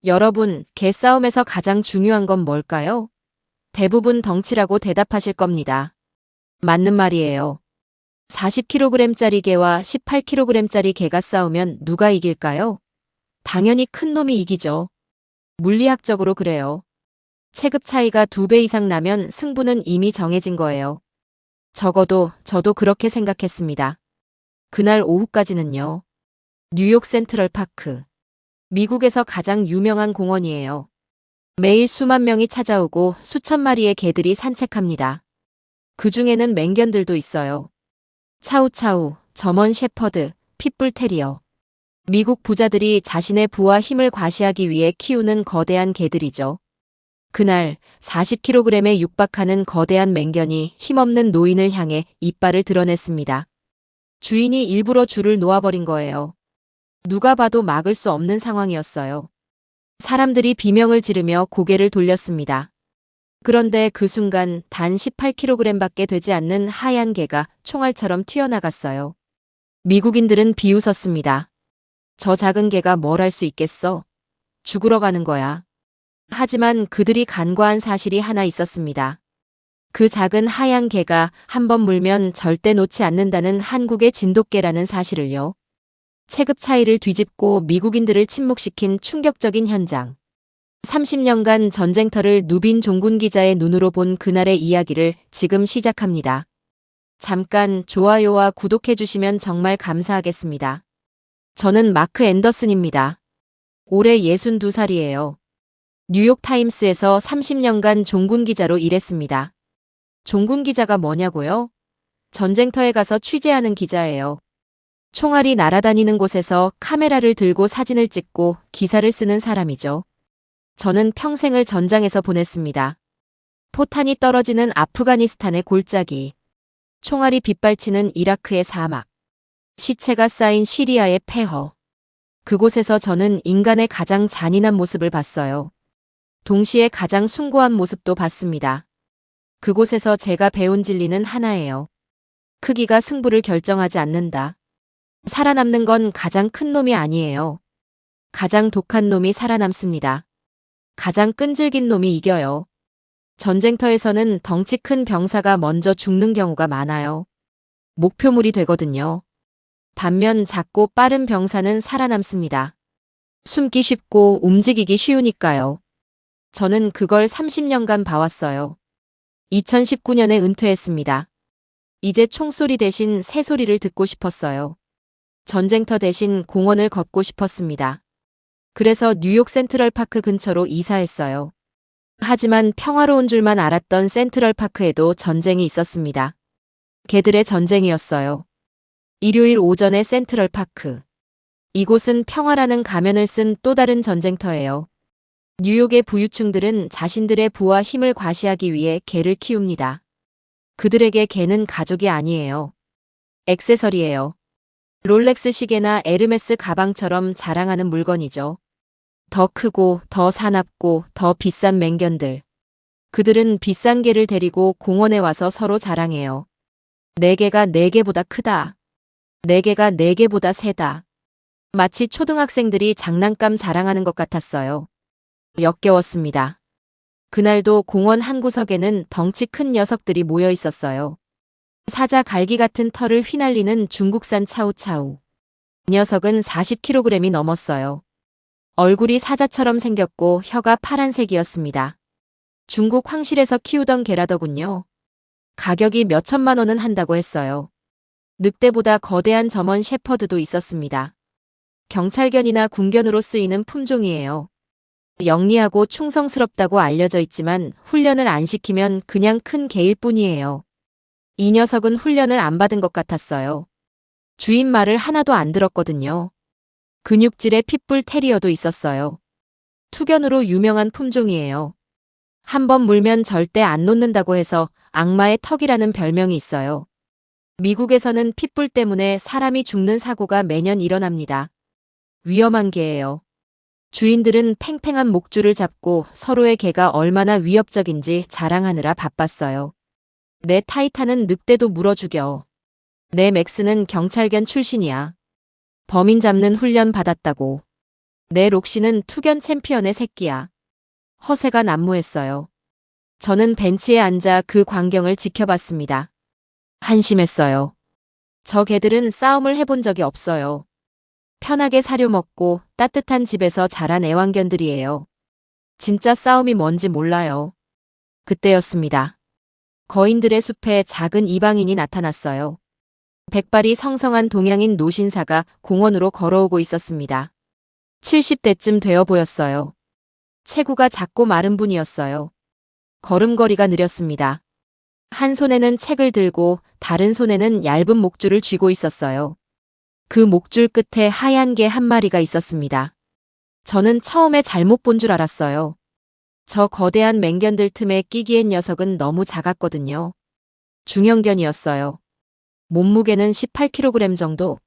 여러분, 개싸움에서 가장 중요한 건 뭘까요? 대부분 덩치라고 대답하실 겁니다. 맞는 말이에요. 40kg짜리 개와 18kg짜리 개가 싸우면 누가 이길까요? 당연히 큰 놈이 이기죠. 물리학적으로 그래요. 체급 차이가 2배 이상 나면 승부는 이미 정해진 거예요. 적어도 저도 그렇게 생각했습니다. 그날 오후까지는요. 뉴욕 센트럴파크. 미국에서 가장 유명한 공원이에요. 매일 수만 명이 찾아오고 수천 마리의 개들이 산책합니다. 그 중에는 맹견들도 있어요. 차우차우, 저먼 셰퍼드, 핏불 테리어. 미국 부자들이 자신의 부와 힘을 과시하기 위해 키우는 거대한 개들이죠. 그날 40kg에 육박하는 거대한 맹견이 힘없는 노인을 향해 이빨을 드러냈습니다. 주인이 일부러 줄을 놓아버린 거예요. 누가 봐도 막을 수 없는 상황이었어요. 사람들이 비명을 지르며 고개를 돌렸습니다. 그런데 그 순간 단 18kg밖에 되지 않는 하얀 개가 총알처럼 튀어나갔어요. 미국인들은 비웃었습니다. 저 작은 개가 뭘 할 수 있겠어? 죽으러 가는 거야. 하지만 그들이 간과한 사실이 하나 있었습니다. 그 작은 하얀 개가 한 번 물면 절대 놓지 않는다는 한국의 진돗개라는 사실을요. 체급 차이를 뒤집고 미국인들을 침묵시킨 충격적인 현장. 30년간 전쟁터를 누빈 종군 기자의 눈으로 본 그날의 이야기를 지금 시작합니다. 잠깐 좋아요와 구독해 주시면 정말 감사하겠습니다. 저는 마크 앤더슨입니다. 올해 62살이에요. 뉴욕타임스에서 30년간 종군 기자로 일했습니다. 종군 기자가 뭐냐고요? 전쟁터에 가서 취재하는 기자예요. 총알이 날아다니는 곳에서 카메라를 들고 사진을 찍고 기사를 쓰는 사람이죠. 저는 평생을 전장에서 보냈습니다. 포탄이 떨어지는 아프가니스탄의 골짜기, 총알이 빗발치는 이라크의 사막, 시체가 쌓인 시리아의 폐허. 그곳에서 저는 인간의 가장 잔인한 모습을 봤어요. 동시에 가장 숭고한 모습도 봤습니다. 그곳에서 제가 배운 진리는 하나예요. 크기가 승부를 결정하지 않는다. 살아남는 건 가장 큰 놈이 아니에요. 가장 독한 놈이 살아남습니다. 가장 끈질긴 놈이 이겨요. 전쟁터에서는 덩치 큰 병사가 먼저 죽는 경우가 많아요. 목표물이 되거든요. 반면 작고 빠른 병사는 살아남습니다. 숨기 쉽고 움직이기 쉬우니까요. 저는 그걸 30년간 봐왔어요. 2019년에 은퇴했습니다. 이제 총소리 대신 새소리를 듣고 싶었어요. 전쟁터 대신 공원을 걷고 싶었습니다. 그래서 뉴욕 센트럴파크 근처로 이사했어요. 하지만 평화로운 줄만 알았던 센트럴파크에도 전쟁이 있었습니다. 개들의 전쟁이었어요. 일요일 오전의 센트럴파크. 이곳은 평화라는 가면을 쓴 또 다른 전쟁터예요. 뉴욕의 부유층들은 자신들의 부와 힘을 과시하기 위해 개를 키웁니다. 그들에게 개는 가족이 아니에요. 액세서리예요. 롤렉스 시계나 에르메스 가방처럼 자랑하는 물건이죠. 더 크고 더 사납고 더 비싼 맹견들. 그들은 비싼 개를 데리고 공원에 와서 서로 자랑해요. 내 개가 내 개보다 크다. 내 개가 내 개보다 세다. 마치 초등학생들이 장난감 자랑하는 것 같았어요. 역겨웠습니다. 그날도 공원 한 구석에는 덩치 큰 녀석들이 모여 있었어요. 사자 갈기 같은 털을 휘날리는 중국산 차우차우. 녀석은 40kg이 넘었어요. 얼굴이 사자처럼 생겼고 혀가 파란색이었습니다. 중국 황실에서 키우던 개라더군요. 가격이 몇 천만 원은 한다고 했어요. 늑대보다 거대한 저먼 셰퍼드도 있었습니다. 경찰견이나 군견으로 쓰이는 품종이에요. 영리하고 충성스럽다고 알려져 있지만 훈련을 안 시키면 그냥 큰 개일 뿐이에요. 이 녀석은 훈련을 안 받은 것 같았어요. 주인 말을 하나도 안 들었거든요. 근육질의 핏불 테리어도 있었어요. 투견으로 유명한 품종이에요. 한 번 물면 절대 안 놓는다고 해서 악마의 턱이라는 별명이 있어요. 미국에서는 핏불 때문에 사람이 죽는 사고가 매년 일어납니다. 위험한 개예요. 주인들은 팽팽한 목줄을 잡고 서로의 개가 얼마나 위협적인지 자랑하느라 바빴어요. 내 타이탄은 늑대도 물어 죽여. 내 맥스는 경찰견 출신이야. 범인 잡는 훈련 받았다고. 내 록시는 투견 챔피언의 새끼야. 허세가 난무했어요. 저는 벤치에 앉아 그 광경을 지켜봤습니다. 한심했어요. 저 개들은 싸움을 해본 적이 없어요. 편하게 사료 먹고 따뜻한 집에서 자란 애완견들이에요. 진짜 싸움이 뭔지 몰라요. 그때였습니다. 거인들의 숲에 작은 이방인이 나타났어요. 백발이 성성한 동양인 노신사가 공원으로 걸어오고 있었습니다. 70대쯤 되어 보였어요. 체구가 작고 마른 분이었어요. 걸음걸이가 느렸습니다. 한 손에는 책을 들고 다른 손에는 얇은 목줄을 쥐고 있었어요. 그 목줄 끝에 하얀 개 한 마리가 있었습니다. 저는 처음에 잘못 본 줄 알았어요. 저 거대한 맹견들 틈에 끼기엔 녀석은 너무 작았거든요. 중형견이었어요. 몸무게는 18kg 정도,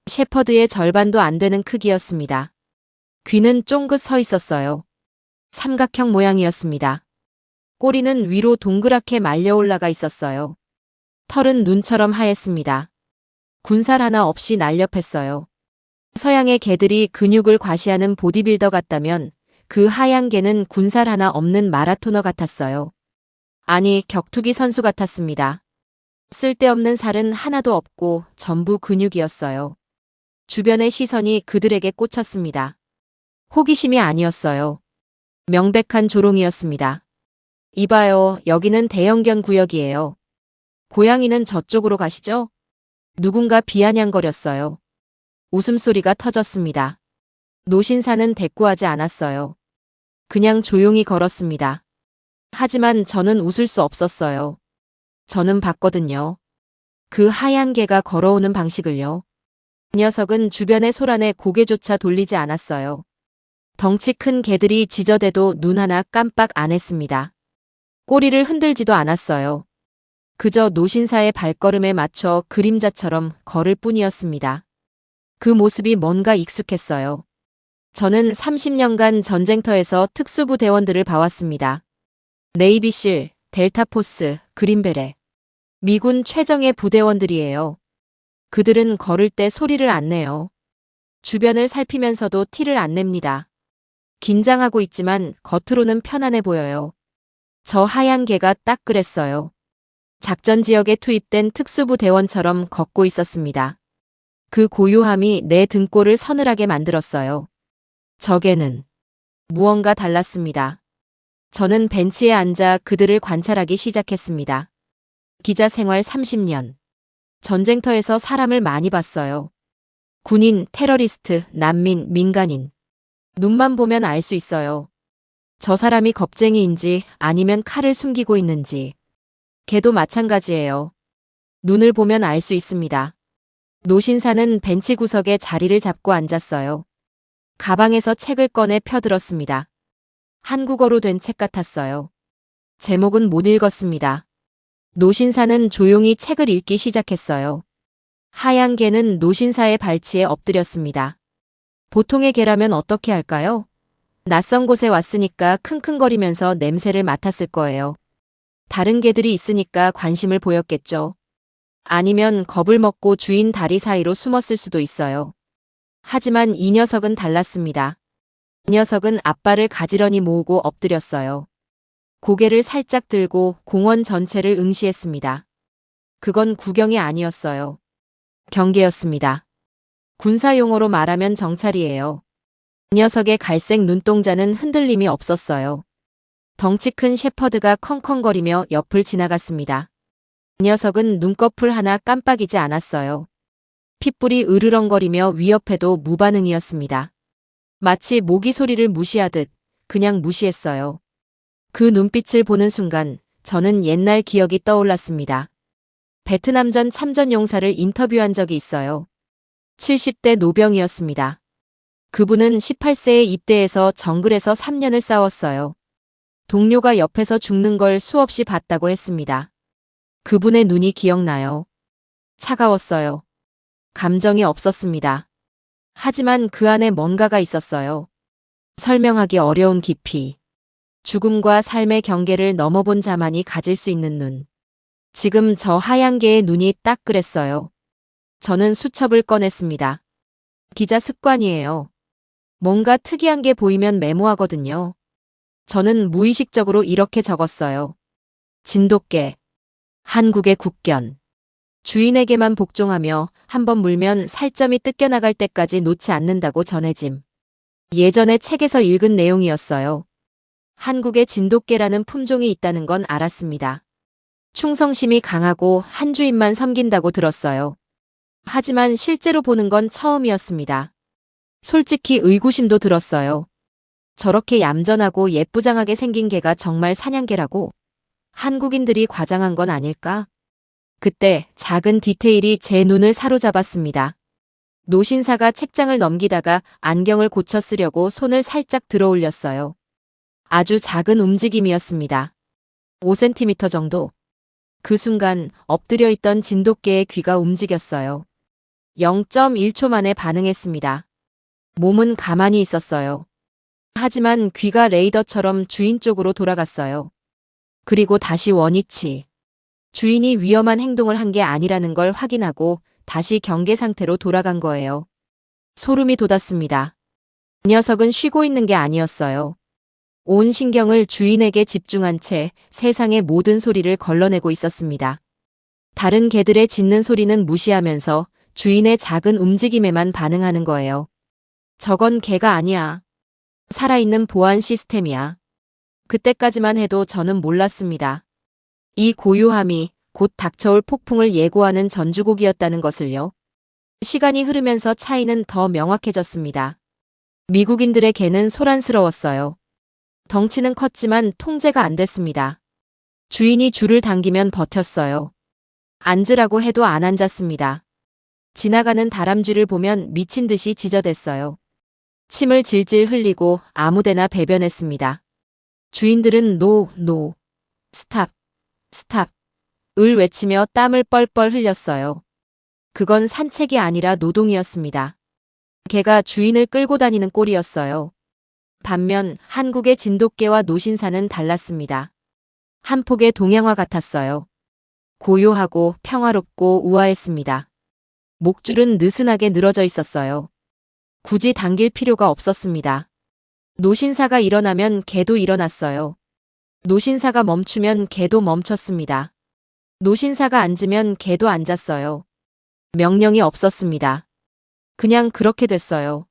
shepherd의 절반도 안 되는 크기였습니다. 귀는 쫑긋 서 있었어요. 삼각형 모양이었습니다. 꼬리는 위로 동그랗게 말려 올라가 있었어요. 털은 눈처럼 하였습니다. 군살 하나 없이 날렵했어요. 서양의 개들이 근육을 과시하는 보디빌더 같다면 그 하얀 개는 군살 하나 없는 마라토너 같았어요. 아니, 격투기 선수 같았습니다. 쓸데없는 살은 하나도 없고 전부 근육이었어요. 주변의 시선이 그들에게 꽂혔습니다. 호기심이 아니었어요. 명백한 조롱이었습니다. 이봐요, 여기는 대형견 구역이에요. 고양이는 저쪽으로 가시죠? 누군가 비아냥거렸어요. 웃음소리가 터졌습니다. 노신사는 대꾸하지 않았어요. 그냥 조용히 걸었습니다. 하지만 저는 웃을 수 없었어요. 저는 봤거든요. 그 하얀 개가 걸어오는 방식을요. 그 녀석은 주변의 소란에 고개조차 돌리지 않았어요. 덩치 큰 개들이 지저대도 눈 하나 깜빡 안 했습니다. 꼬리를 흔들지도 않았어요. 그저 노신사의 발걸음에 맞춰 그림자처럼 걸을 뿐이었습니다. 그 모습이 뭔가 익숙했어요. 저는 30년간 전쟁터에서 특수부 대원들을 봐왔습니다. 네이비실, 델타포스, 그린베레. 미군 최정예 부대원들이에요. 그들은 걸을 때 소리를 안 내요. 주변을 살피면서도 티를 안 냅니다. 긴장하고 있지만 겉으로는 편안해 보여요. 저 하얀 개가 딱 그랬어요. 작전 지역에 투입된 특수부 대원처럼 걷고 있었습니다. 그 고요함이 내 등골을 서늘하게 만들었어요. 저 개는 무언가 달랐습니다. 저는 벤치에 앉아 그들을 관찰하기 시작했습니다. 기자 생활 30년. 전쟁터에서 사람을 많이 봤어요. 군인, 테러리스트, 난민, 민간인. 눈만 보면 알 수 있어요. 저 사람이 겁쟁이인지 아니면 칼을 숨기고 있는지. 개도 마찬가지예요. 눈을 보면 알 수 있습니다. 노신사는 벤치 구석에 자리를 잡고 앉았어요. 가방에서 책을 꺼내 펴들었습니다. 한국어로 된 책 같았어요. 제목은 못 읽었습니다. 노신사는 조용히 책을 읽기 시작했어요. 하얀 개는 노신사의 발치에 엎드렸습니다. 보통의 개라면 어떻게 할까요? 낯선 곳에 왔으니까 킁킁거리면서 냄새를 맡았을 거예요. 다른 개들이 있으니까 관심을 보였겠죠. 아니면 겁을 먹고 주인 다리 사이로 숨었을 수도 있어요. 하지만 이 녀석은 달랐습니다. 이 녀석은 앞발을 가지런히 모으고 엎드렸어요. 고개를 살짝 들고 공원 전체를 응시했습니다. 그건 구경이 아니었어요. 경계였습니다. 군사용어로 말하면 정찰이에요. 이 녀석의 갈색 눈동자는 흔들림이 없었어요. 덩치 큰 shepherd가 컹컹거리며 옆을 지나갔습니다. 이 녀석은 눈꺼풀 하나 깜빡이지 않았어요. 핏불이 으르렁거리며 위협해도 무반응이었습니다. 마치 모기 소리를 무시하듯 그냥 무시했어요. 그 눈빛을 보는 순간 저는 옛날 기억이 떠올랐습니다. 베트남전 참전용사를 인터뷰한 적이 있어요. 70대 노병이었습니다. 그분은 18세에 입대해서 정글에서 3년을 싸웠어요. 동료가 옆에서 죽는 걸 수없이 봤다고 했습니다. 그분의 눈이 기억나요. 차가웠어요. 감정이 없었습니다. 하지만 그 안에 뭔가가 있었어요. 설명하기 어려운 깊이. 죽음과 삶의 경계를 넘어본 자만이 가질 수 있는 눈. 지금 저 하얀 개의 눈이 딱 그랬어요. 저는 수첩을 꺼냈습니다. 기자 습관이에요. 뭔가 특이한 게 보이면 메모하거든요. 저는 무의식적으로 이렇게 적었어요. 진돗개. 한국의 국견. 주인에게만 복종하며 한번 물면 살점이 뜯겨나갈 때까지 놓지 않는다고 전해짐. 예전에 책에서 읽은 내용이었어요. 한국에 진돗개라는 품종이 있다는 건 알았습니다. 충성심이 강하고 한 주인만 섬긴다고 들었어요. 하지만 실제로 보는 건 처음이었습니다. 솔직히 의구심도 들었어요. 저렇게 얌전하고 예쁘장하게 생긴 개가 정말 사냥개라고? 한국인들이 과장한 건 아닐까? 그때 작은 디테일이 제 눈을 사로잡았습니다. 노신사가 책장을 넘기다가 안경을 고쳐 쓰려고 손을 살짝 들어 올렸어요. 아주 작은 움직임이었습니다. 5cm 정도. 그 순간 엎드려 있던 진돗개의 귀가 움직였어요. 0.1초 만에 반응했습니다. 몸은 가만히 있었어요. 하지만 귀가 레이더처럼 주인 쪽으로 돌아갔어요. 그리고 다시 원위치. 주인이 위험한 행동을 한 게 아니라는 걸 확인하고 다시 경계 상태로 돌아간 거예요. 소름이 돋았습니다. 이 녀석은 쉬고 있는 게 아니었어요. 온 신경을 주인에게 집중한 채 세상의 모든 소리를 걸러내고 있었습니다. 다른 개들의 짖는 소리는 무시하면서 주인의 작은 움직임에만 반응하는 거예요. 저건 개가 아니야. 살아있는 보안 시스템이야. 그때까지만 해도 저는 몰랐습니다. 이 고요함이 곧 닥쳐올 폭풍을 예고하는 전주곡이었다는 것을요. 시간이 흐르면서 차이는 더 명확해졌습니다. 미국인들의 개는 소란스러웠어요. 덩치는 컸지만 통제가 안 됐습니다. 주인이 줄을 당기면 버텼어요. 앉으라고 해도 안 앉았습니다. 지나가는 다람쥐를 보면 미친 듯이 지저댔어요. 침을 질질 흘리고 아무데나 배변했습니다. 주인들은 노, 스탑, 스탑, 을 외치며 땀을 뻘뻘 흘렸어요. 그건 산책이 아니라 노동이었습니다. 개가 주인을 끌고 다니는 꼴이었어요. 반면 한국의 진돗개와 노신사는 달랐습니다. 한 폭의 동양화 같았어요. 고요하고 평화롭고 우아했습니다. 목줄은 느슨하게 늘어져 있었어요. 굳이 당길 필요가 없었습니다. 노신사가 일어나면 개도 일어났어요. 노신사가 멈추면 개도 멈췄습니다. 노신사가 앉으면 개도 앉았어요. 명령이 없었습니다. 그냥 그렇게 됐어요.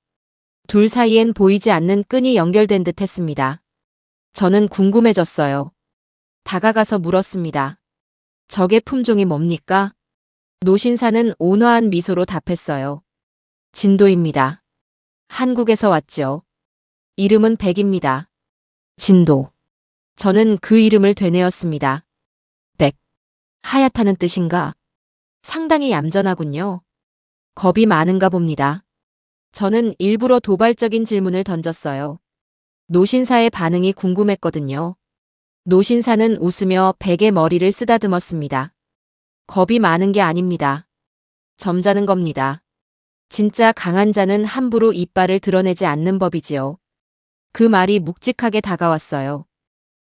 둘 사이엔 보이지 않는 끈이 연결된 듯 했습니다. 저는 궁금해졌어요. 다가가서 물었습니다. 적의 품종이 뭡니까? 노신사는 온화한 미소로 답했어요. 진도입니다. 한국에서 왔죠. 이름은 백입니다. 진도. 저는 그 이름을 되뇌었습니다. 백. 하얗다는 뜻인가? 상당히 얌전하군요. 겁이 많은가 봅니다. 저는 일부러 도발적인 질문을 던졌어요. 노신사의 반응이 궁금했거든요. 노신사는 웃으며 백의 머리를 쓰다듬었습니다. 겁이 많은 게 아닙니다. 점잖은 겁니다. 진짜 강한 자는 함부로 이빨을 드러내지 않는 법이지요. 그 말이 묵직하게 다가왔어요.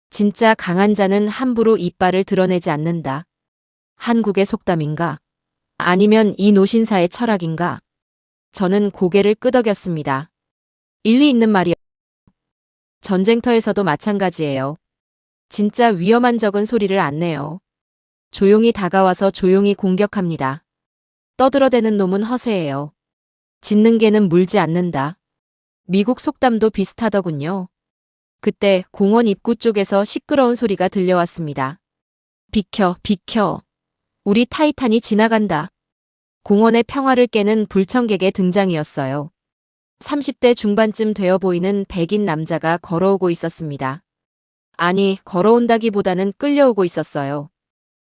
진짜 강한 자는 함부로 이빨을 드러내지 않는다. 한국의 속담인가? 아니면 이 노신사의 철학인가? 저는 고개를 끄덕였습니다. 일리 있는 말이요. 전쟁터에서도 마찬가지예요. 진짜 위험한 적은 소리를 안 내요. 조용히 다가와서 조용히 공격합니다. 떠들어대는 놈은 허세예요. 짖는 개는 물지 않는다. 미국 속담도 비슷하더군요. 그때 공원 입구 쪽에서 시끄러운 소리가 들려왔습니다. 비켜, 비켜. 우리 타이탄이 지나간다. 공원의 평화를 깨는 불청객의 등장이었어요. 30대 중반쯤 되어 보이는 백인 남자가 걸어오고 있었습니다. 아니, 걸어온다기보다는 끌려오고 있었어요.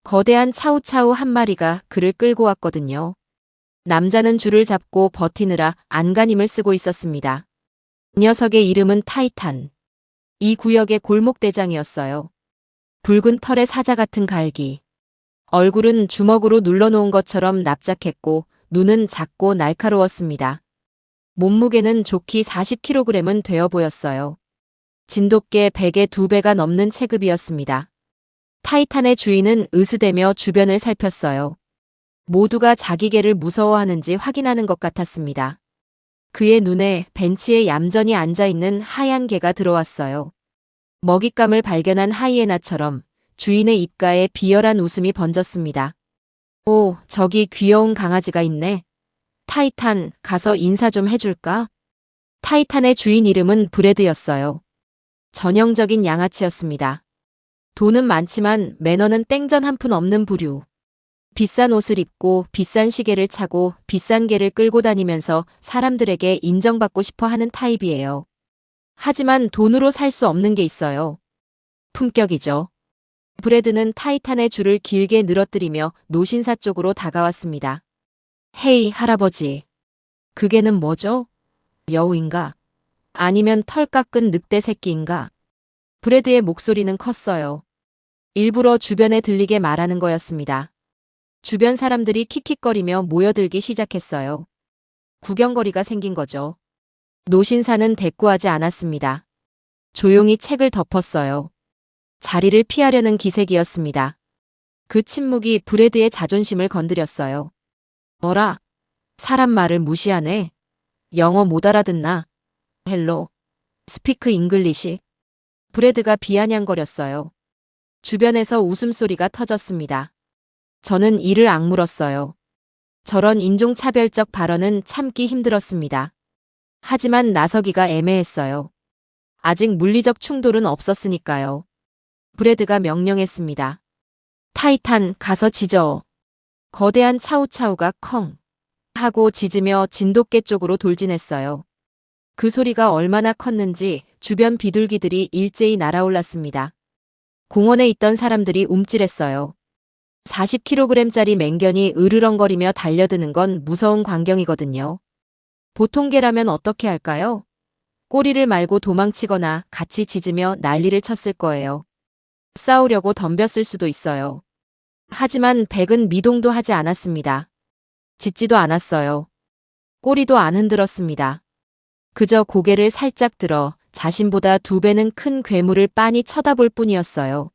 거대한 차우차우 한 마리가 그를 끌고 왔거든요. 남자는 줄을 잡고 버티느라 안간힘을 쓰고 있었습니다. 이 녀석의 이름은 타이탄. 이 구역의 골목대장이었어요. 붉은 털의 사자 같은 갈기. 얼굴은 주먹으로 눌러놓은 것처럼 납작했고 눈은 작고 날카로웠습니다. 몸무게는 좋기 40kg은 되어 보였어요. 진돗개 100의 2배가 넘는 체급이었습니다. 타이탄의 주인은 으스대며 주변을 살폈어요. 모두가 자기 개를 무서워하는지 확인하는 것 같았습니다. 그의 눈에 벤치에 얌전히 앉아있는 하얀 개가 들어왔어요. 먹잇감을 발견한 하이에나처럼 주인의 입가에 비열한 웃음이 번졌습니다. 오, 저기 귀여운 강아지가 있네. 타이탄, 가서 인사 좀 해줄까? 타이탄의 주인 이름은 브레드였어요. 전형적인 양아치였습니다. 돈은 많지만 매너는 땡전 한 푼 없는 부류. 비싼 옷을 입고 비싼 시계를 차고 비싼 개를 끌고 다니면서 사람들에게 인정받고 싶어 하는 타입이에요. 하지만 돈으로 살 수 없는 게 있어요. 품격이죠. 브래드는 타이탄의 줄을 길게 늘어뜨리며 노신사 쪽으로 다가왔습니다. 헤이, 할아버지. 그 개는 뭐죠? 여우인가? 아니면 털 깎은 늑대 새끼인가? 브래드의 목소리는 컸어요. 일부러 주변에 들리게 말하는 거였습니다. 주변 사람들이 킥킥거리며 모여들기 시작했어요. 구경거리가 생긴 거죠. 노신사는 대꾸하지 않았습니다. 조용히 책을 덮었어요. 자리를 피하려는 기색이었습니다. 그 침묵이 브래드의 자존심을 건드렸어요. 뭐라? 사람 말을 무시하네. 영어 못 알아듣나? 헬로. 스피크 잉글리시. 브래드가 비아냥거렸어요. 주변에서 웃음소리가 터졌습니다. 저는 이를 악물었어요. 저런 인종차별적 발언은 참기 힘들었습니다. 하지만 나서기가 애매했어요. 아직 물리적 충돌은 없었으니까요. 브래드가 명령했습니다. 타이탄, 가서 짖어. 거대한 차우차우가 컹 하고 짖으며 진돗개 쪽으로 돌진했어요. 그 소리가 얼마나 컸는지 주변 비둘기들이 일제히 날아올랐습니다. 공원에 있던 사람들이 움찔했어요. 40kg짜리 맹견이 으르렁거리며 달려드는 건 무서운 광경이거든요. 보통 개라면 어떻게 할까요? 꼬리를 말고 도망치거나 같이 짖으며 난리를 쳤을 거예요. 싸우려고 덤볐을 수도 있어요. 하지만 백은 미동도 하지 않았습니다. 짖지도 않았어요. 꼬리도 안 흔들었습니다. 그저 고개를 살짝 들어 자신보다 2배는 큰 괴물을 빤히 쳐다볼 뿐이었어요.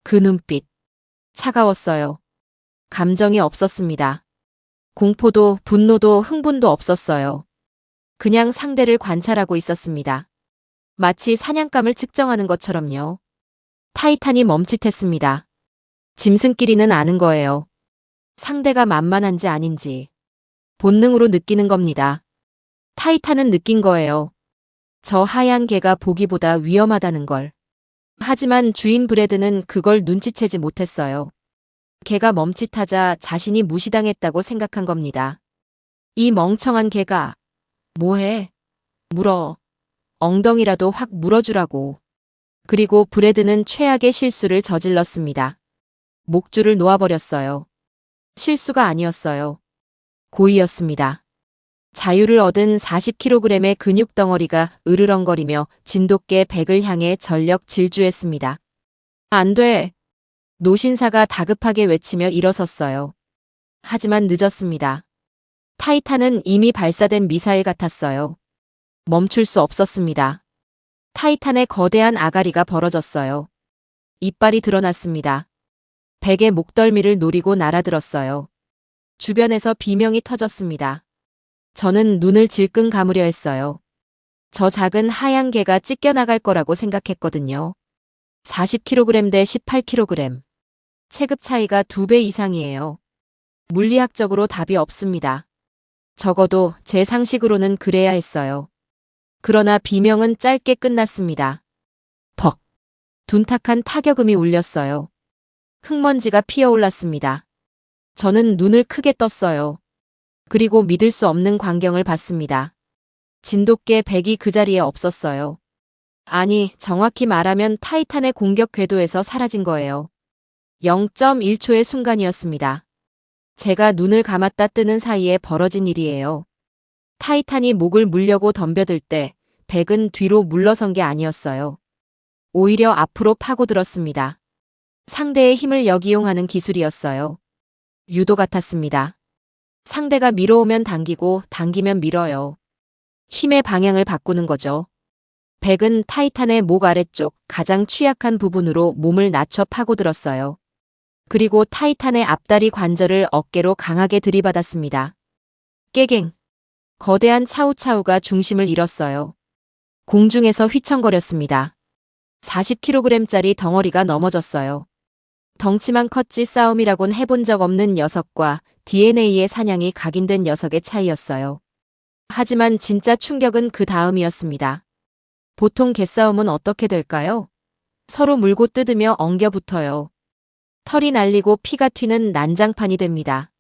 그 눈빛. 차가웠어요. 감정이 없었습니다. 공포도 분노도 흥분도 없었어요. 그냥 상대를 관찰하고 있었습니다. 마치 사냥감을 측정하는 것처럼요. 타이탄이 멈칫했습니다. 짐승끼리는 아는 거예요. 상대가 만만한지 아닌지. 본능으로 느끼는 겁니다. 타이탄은 느낀 거예요. 저 하얀 개가 보기보다 위험하다는 걸. 하지만 주인 브래드는 그걸 눈치채지 못했어요. 개가 멈칫하자 자신이 무시당했다고 생각한 겁니다. 이 멍청한 개가 뭐해? 물어. 엉덩이라도 확 물어주라고. 그리고 브래드는 최악의 실수를 저질렀습니다. 목줄을 놓아버렸어요. 실수가 아니었어요. 고의였습니다. 자유를 얻은 40kg의 근육 덩어리가 으르렁거리며 진돗개 백을 향해 전력 질주했습니다. 안 돼! 노신사가 다급하게 외치며 일어섰어요. 하지만 늦었습니다. 타이탄은 이미 발사된 미사일 같았어요. 멈출 수 없었습니다. 타이탄의 거대한 아가리가 벌어졌어요. 이빨이 드러났습니다. 백의 목덜미를 노리고 날아들었어요. 주변에서 비명이 터졌습니다. 저는 눈을 질끈 감으려 했어요. 저 작은 하얀 개가 찢겨나갈 거라고 생각했거든요. 40kg 대 18kg. 체급 차이가 2배 이상이에요. 물리학적으로 답이 없습니다. 적어도 제 상식으로는 그래야 했어요. 그러나 비명은 짧게 끝났습니다. 퍽. 둔탁한 타격음이 울렸어요. 흙먼지가 피어올랐습니다. 저는 눈을 크게 떴어요. 그리고 믿을 수 없는 광경을 봤습니다. 진돗개 백이 그 자리에 없었어요. 아니, 정확히 말하면 타이탄의 공격 궤도에서 사라진 거예요. 0.1초의 순간이었습니다. 제가 눈을 감았다 뜨는 사이에 벌어진 일이에요. 타이탄이 목을 물려고 덤벼들 때 백은 뒤로 물러선 게 아니었어요. 오히려 앞으로 파고들었습니다. 상대의 힘을 역이용하는 기술이었어요. 유도 같았습니다. 상대가 밀어오면 당기고 당기면 밀어요. 힘의 방향을 바꾸는 거죠. 백은 타이탄의 목 아래쪽 가장 취약한 부분으로 몸을 낮춰 파고들었어요. 그리고 타이탄의 앞다리 관절을 어깨로 강하게 들이받았습니다. 깨갱. 거대한 차우차우가 중심을 잃었어요. 공중에서 휘청거렸습니다. 40kg짜리 덩어리가 넘어졌어요. 덩치만 컸지 싸움이라곤 해본 적 없는 녀석과 DNA의 사냥이 각인된 녀석의 차이였어요. 하지만 진짜 충격은 그 다음이었습니다. 보통 개싸움은 어떻게 될까요? 서로 물고 뜯으며 엉겨붙어요. 털이 날리고 피가 튀는 난장판이 됩니다.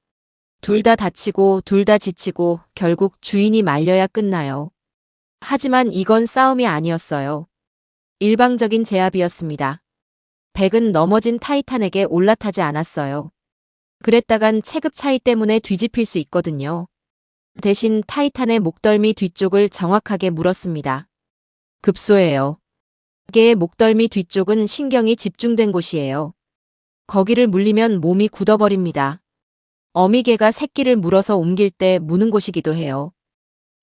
둘 다 다치고 둘 다 지치고 결국 주인이 말려야 끝나요. 하지만 이건 싸움이 아니었어요. 일방적인 제압이었습니다. 백은 넘어진 타이탄에게 올라타지 않았어요. 그랬다간 체급 차이 때문에 뒤집힐 수 있거든요. 대신 타이탄의 목덜미 뒤쪽을 정확하게 물었습니다. 급소예요. 개의 목덜미 뒤쪽은 신경이 집중된 곳이에요. 거기를 물리면 몸이 굳어버립니다. 어미개가 새끼를 물어서 옮길 때 무는 곳이기도 해요.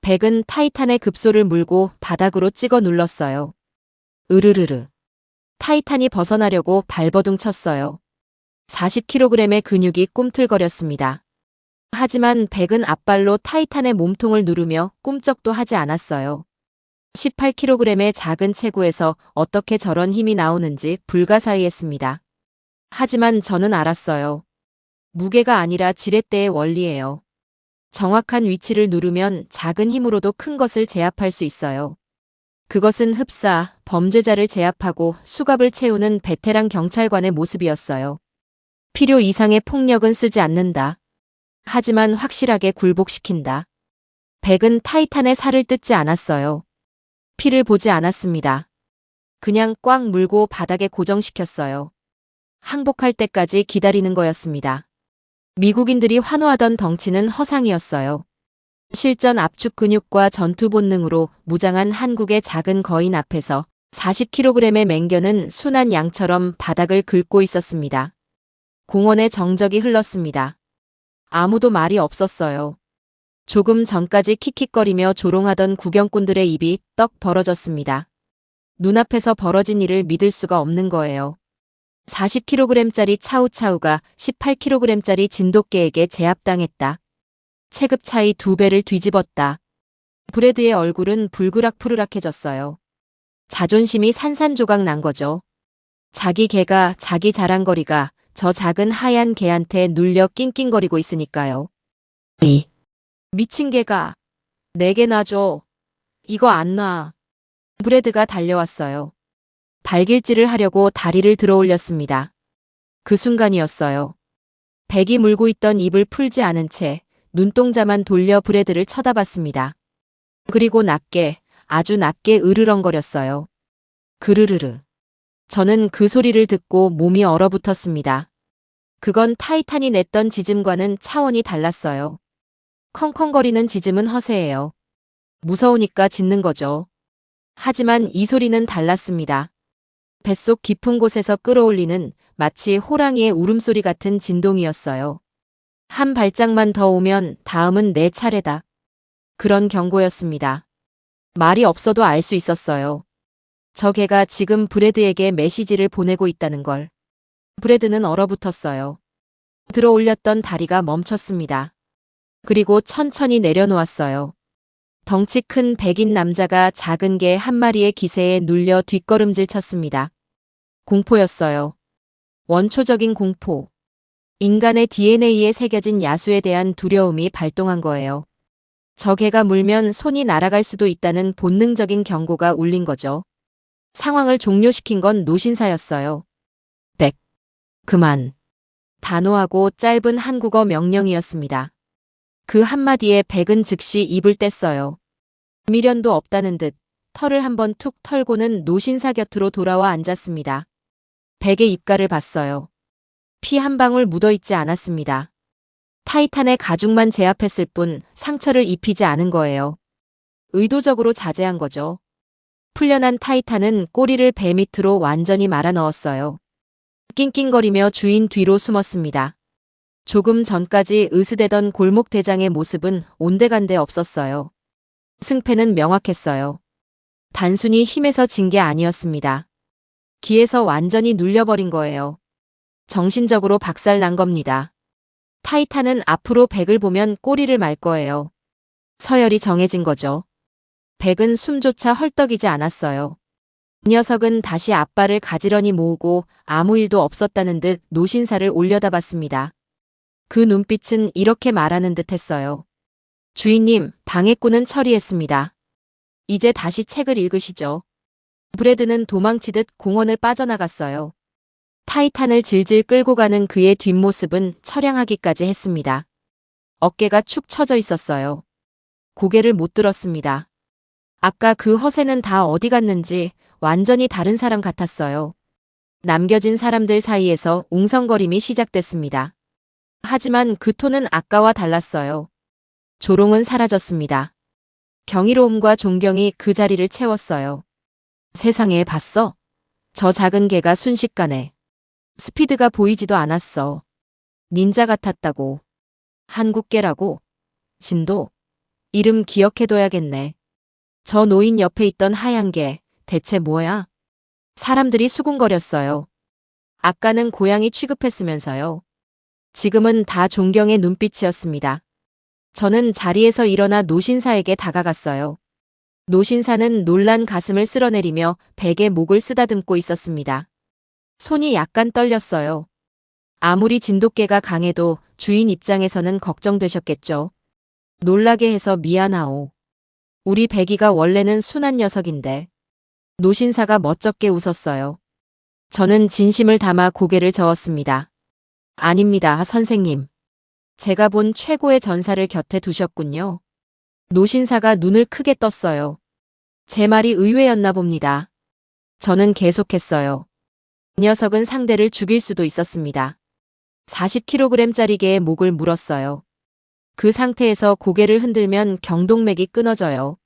백은 타이탄의 급소를 물고 바닥으로 찍어 눌렀어요. 으르르르. 타이탄이 벗어나려고 발버둥 쳤어요. 40kg의 근육이 꿈틀거렸습니다. 하지만 백은 앞발로 타이탄의 몸통을 누르며 꿈쩍도 하지 않았어요. 18kg의 작은 체구에서 어떻게 저런 힘이 나오는지 불가사의했습니다. 하지만 저는 알았어요. 무게가 아니라 지렛대의 원리예요. 정확한 위치를 누르면 작은 힘으로도 큰 것을 제압할 수 있어요. 그것은 흡사, 범죄자를 제압하고 수갑을 채우는 베테랑 경찰관의 모습이었어요. 필요 이상의 폭력은 쓰지 않는다. 하지만 확실하게 굴복시킨다. 백은 타이탄의 살을 뜯지 않았어요. 피를 보지 않았습니다. 그냥 꽉 물고 바닥에 고정시켰어요. 항복할 때까지 기다리는 거였습니다. 미국인들이 환호하던 덩치는 허상이었어요. 실전 압축 근육과 전투 본능으로 무장한 한국의 작은 거인 앞에서 40kg의 맹견은 순한 양처럼 바닥을 긁고 있었습니다. 공원에 정적이 흘렀습니다. 아무도 말이 없었어요. 조금 전까지 킥킥거리며 조롱하던 구경꾼들의 입이 떡 벌어졌습니다. 눈앞에서 벌어진 일을 믿을 수가 없는 거예요. 40kg짜리 차우차우가 18kg짜리 진돗개에게 제압당했다. 체급 차이 2배를 뒤집었다. 브래드의 얼굴은 불그락푸르락해졌어요. 자존심이 산산조각 난 거죠. 자기 개가 자기 자랑거리가 저 작은 하얀 개한테 눌려 낑낑거리고 있으니까요. 미친 개가 내게 놔줘. 이거 안 놔. 브래드가 달려왔어요. 발길질을 하려고 다리를 들어 올렸습니다. 그 순간이었어요. 백이 물고 있던 입을 풀지 않은 채 눈동자만 돌려 브래드를 쳐다봤습니다. 그리고 낮게, 아주 낮게 으르렁거렸어요. 그르르르. 저는 그 소리를 듣고 몸이 얼어붙었습니다. 그건 타이탄이 냈던 짖음과는 차원이 달랐어요. 컹컹거리는 짖음은 허세예요. 무서우니까 짖는 거죠. 하지만 이 소리는 달랐습니다. 뱃속 깊은 곳에서 끌어올리는 마치 호랑이의 울음소리 같은 진동이었어요. 한 발짝만 더 오면 다음은 내 차례다. 그런 경고였습니다. 말이 없어도 알 수 있었어요. 저 개가 지금 브래드에게 메시지를 보내고 있다는 걸. 브래드는 얼어붙었어요. 들어 올렸던 다리가 멈췄습니다. 그리고 천천히 내려놓았어요. 덩치 큰 백인 남자가 작은 개 한 마리의 기세에 눌려 뒷걸음질 쳤습니다. 공포였어요. 원초적인 공포. 인간의 DNA에 새겨진 야수에 대한 두려움이 발동한 거예요. 저 개가 물면 손이 날아갈 수도 있다는 본능적인 경고가 울린 거죠. 상황을 종료시킨 건 노신사였어요. 백. 그만. 단호하고 짧은 한국어 명령이었습니다. 그 한마디에 백은 즉시 입을 뗐어요. 미련도 없다는 듯 털을 한번 툭 털고는 노신사 곁으로 돌아와 앉았습니다. 백의 입가를 봤어요. 피 한 방울 묻어있지 않았습니다. 타이탄의 가죽만 제압했을 뿐 상처를 입히지 않은 거예요. 의도적으로 자제한 거죠. 풀려난 타이탄은 꼬리를 배 밑으로 완전히 말아 넣었어요. 낑낑거리며 주인 뒤로 숨었습니다. 조금 전까지 으스대던 골목대장의 모습은 온데간데 없었어요. 승패는 명확했어요. 단순히 힘에서 진 게 아니었습니다. 기에서 완전히 눌려버린 거예요. 정신적으로 박살난 겁니다. 타이탄은 앞으로 백을 보면 꼬리를 말 거예요. 서열이 정해진 거죠. 백은 숨조차 헐떡이지 않았어요. 이 녀석은 다시 앞발을 가지런히 모으고 아무 일도 없었다는 듯 노신사를 올려다봤습니다. 그 눈빛은 이렇게 말하는 듯 했어요. 주인님, 방해꾼은 처리했습니다. 이제 다시 책을 읽으시죠. 브래드는 도망치듯 공원을 빠져나갔어요. 타이탄을 질질 끌고 가는 그의 뒷모습은 처량하기까지 했습니다. 어깨가 축 처져 있었어요. 고개를 못 들었습니다. 아까 그 허세는 다 어디 갔는지 완전히 다른 사람 같았어요. 남겨진 사람들 사이에서 웅성거림이 시작됐습니다. 하지만 그 톤은 아까와 달랐어요. 조롱은 사라졌습니다. 경이로움과 존경이 그 자리를 채웠어요. 세상에 봤어? 저 작은 개가 순식간에. 스피드가 보이지도 않았어. 닌자 같았다고. 한국개라고. 진도. 이름 기억해둬야겠네. 저 노인 옆에 있던 하얀 개, 대체 뭐야? 사람들이 수군거렸어요. 아까는 고양이 취급했으면서요. 지금은 다 존경의 눈빛이었습니다. 저는 자리에서 일어나 노신사에게 다가갔어요. 노신사는 놀란 가슴을 쓸어내리며 백의 목을 쓰다듬고 있었습니다. 손이 약간 떨렸어요. 아무리 진돗개가 강해도 주인 입장에서는 걱정되셨겠죠. 놀라게 해서 미안하오. 우리 백이가 원래는 순한 녀석인데. 노신사가 멋쩍게 웃었어요. 저는 진심을 담아 고개를 저었습니다. 아닙니다, 선생님. 제가 본 최고의 전사를 곁에 두셨군요. 노신사가 눈을 크게 떴어요. 제 말이 의외였나 봅니다. 저는 계속했어요. 이 녀석은 상대를 죽일 수도 있었습니다. 40kg짜리 개의 목을 물었어요. 그 상태에서 고개를 흔들면 경동맥이 끊어져요.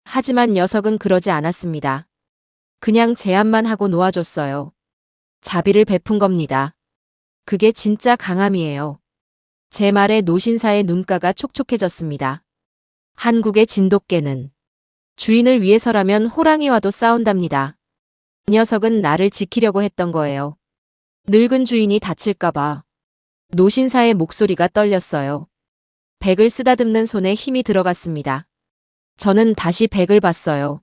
하지만 녀석은 그러지 않았습니다. 그냥 제압만 하고 놓아줬어요. 자비를 베푼 겁니다. 그게 진짜 강함이에요. 제 말에 노신사의 눈가가 촉촉해졌습니다. 한국의 진돗개는 주인을 위해서라면 호랑이와도 싸운답니다. 이 녀석은 나를 지키려고 했던 거예요. 늙은 주인이 다칠까봐. 노신사의 목소리가 떨렸어요. 백을 쓰다듬는 손에 힘이 들어갔습니다. 저는 다시 백을 봤어요.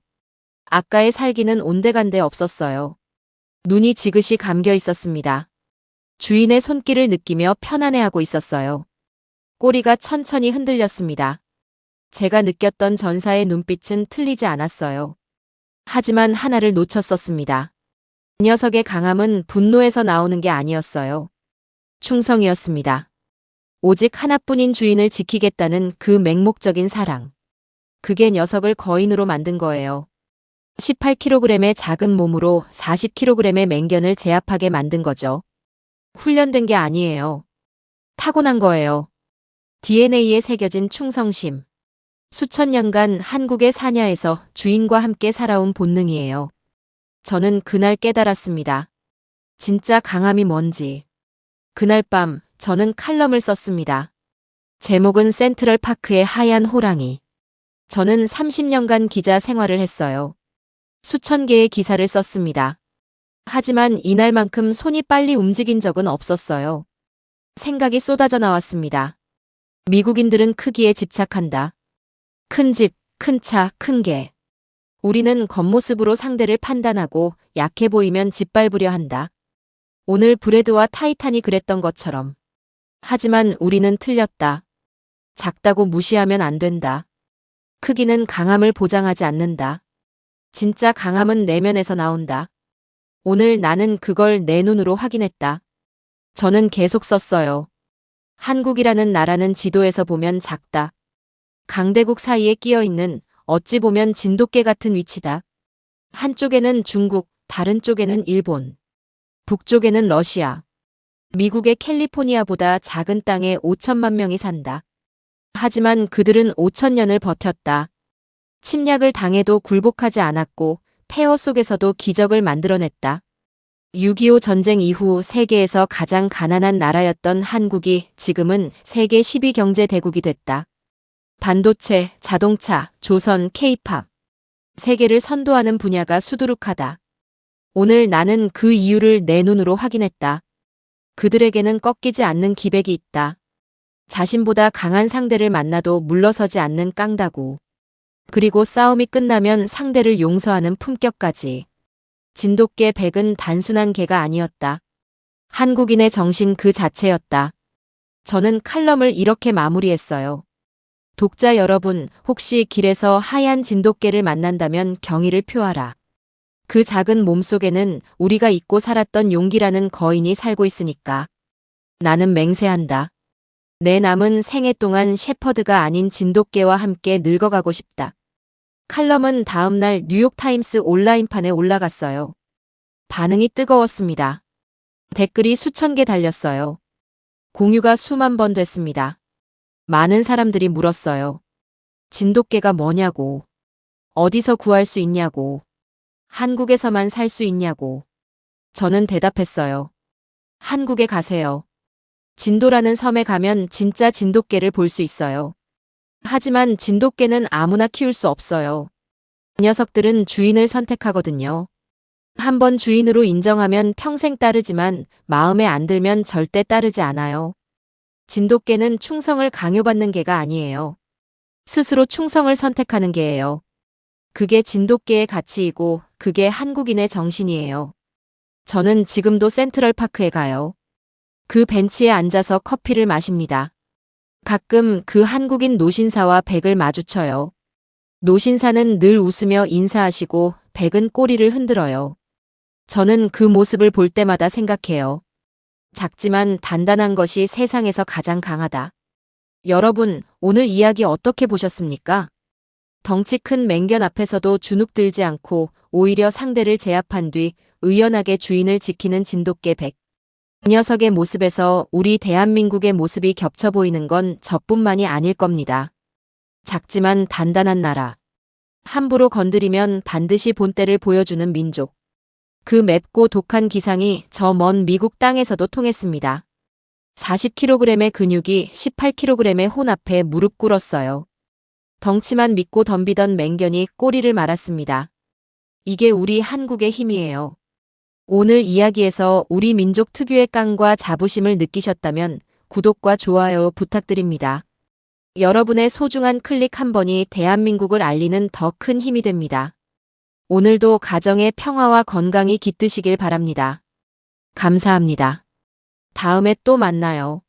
아까의 살기는 온데간데 없었어요. 눈이 지그시 감겨 있었습니다. 주인의 손길을 느끼며 편안해하고 있었어요. 꼬리가 천천히 흔들렸습니다. 제가 느꼈던 전사의 눈빛은 틀리지 않았어요. 하지만 하나를 놓쳤었습니다. 이 녀석의 강함은 분노에서 나오는 게 아니었어요. 충성이었습니다. 오직 하나뿐인 주인을 지키겠다는 그 맹목적인 사랑. 그게 녀석을 거인으로 만든 거예요. 18kg의 작은 몸으로 40kg의 맹견을 제압하게 만든 거죠. 훈련된 게 아니에요. 타고난 거예요. DNA에 새겨진 충성심. 수천 년간 한국의 사냐에서 주인과 함께 살아온 본능이에요. 저는 그날 깨달았습니다. 진짜 강함이 뭔지. 그날 밤 저는 칼럼을 썼습니다. 제목은 센트럴 파크의 하얀 호랑이. 저는 30년간 기자 생활을 했어요. 수천 개의 기사를 썼습니다. 하지만 이날만큼 손이 빨리 움직인 적은 없었어요. 생각이 쏟아져 나왔습니다. 미국인들은 크기에 집착한다. 큰 집, 큰 차, 큰 개. 우리는 겉모습으로 상대를 판단하고 약해 보이면 짓밟으려 한다. 오늘 브래드와 타이탄이 그랬던 것처럼. 하지만 우리는 틀렸다. 작다고 무시하면 안 된다. 크기는 강함을 보장하지 않는다. 진짜 강함은 내면에서 나온다. 오늘 나는 그걸 내 눈으로 확인했다. 저는 계속 썼어요. 한국이라는 나라는 지도에서 보면 작다. 강대국 사이에 끼어 있는 어찌 보면 진돗개 같은 위치다. 한쪽에는 중국, 다른 쪽에는 일본. 북쪽에는 러시아. 미국의 캘리포니아보다 작은 땅에 5천만 명이 산다. 하지만 그들은 5천년을 버텼다. 침략을 당해도 굴복하지 않았고 폐허 속에서도 기적을 만들어냈다. 6.25 전쟁 이후 세계에서 가장 가난한 나라였던 한국이 지금은 세계 10위 경제 대국이 됐다. 반도체, 자동차, 조선, K-팝. 세계를 선도하는 분야가 수두룩하다. 오늘 나는 그 이유를 내 눈으로 확인했다. 그들에게는 꺾이지 않는 기백이 있다. 자신보다 강한 상대를 만나도 물러서지 않는 깡다구. 그리고 싸움이 끝나면 상대를 용서하는 품격까지. 진돗개 100은 단순한 개가 아니었다. 한국인의 정신 그 자체였다. 저는 칼럼을 이렇게 마무리했어요. 독자 여러분, 혹시 길에서 하얀 진돗개를 만난다면 경의를 표하라. 그 작은 몸속에는 우리가 잊고 살았던 용기라는 거인이 살고 있으니까. 나는 맹세한다. 내 남은 생애 동안 shepherd가 아닌 진돗개와 함께 늙어가고 싶다. 칼럼은 다음날 뉴욕타임스 온라인판에 올라갔어요. 반응이 뜨거웠습니다. 댓글이 수천 개 달렸어요. 공유가 수만 번 됐습니다. 많은 사람들이 물었어요. 진돗개가 뭐냐고. 어디서 구할 수 있냐고. 한국에서만 살 수 있냐고. 저는 대답했어요. 한국에 가세요. 진도라는 섬에 가면 진짜 진돗개를 볼 수 있어요. 하지만 진돗개는 아무나 키울 수 없어요. 이 녀석들은 주인을 선택하거든요. 한번 주인으로 인정하면 평생 따르지만 마음에 안 들면 절대 따르지 않아요. 진돗개는 충성을 강요받는 개가 아니에요. 스스로 충성을 선택하는 개예요. 그게 진돗개의 가치이고 그게 한국인의 정신이에요. 저는 지금도 센트럴파크에 가요. 그 벤치에 앉아서 커피를 마십니다. 가끔 그 한국인 노신사와 백을 마주쳐요. 노신사는 늘 웃으며 인사하시고 백은 꼬리를 흔들어요. 저는 그 모습을 볼 때마다 생각해요. 작지만 단단한 것이 세상에서 가장 강하다. 여러분, 오늘 이야기 어떻게 보셨습니까? 덩치 큰 맹견 앞에서도 주눅들지 않고 오히려 상대를 제압한 뒤 의연하게 주인을 지키는 진돗개 백. 이 녀석의 모습에서 우리 대한민국의 모습이 겹쳐 보이는 건 저뿐만이 아닐 겁니다. 작지만 단단한 나라. 함부로 건드리면 반드시 본때를 보여주는 민족. 그 맵고 독한 기상이 저 먼 미국 땅에서도 통했습니다. 40kg의 근육이 18kg의 혼 앞에 무릎 꿇었어요. 덩치만 믿고 덤비던 맹견이 꼬리를 말았습니다. 이게 우리 한국의 힘이에요. 오늘 이야기에서 우리 민족 특유의 깡과 자부심을 느끼셨다면 구독과 좋아요 부탁드립니다. 여러분의 소중한 클릭 한 번이 대한민국을 알리는 더 큰 힘이 됩니다. 오늘도 가정의 평화와 건강이 깃드시길 바랍니다. 감사합니다. 다음에 또 만나요.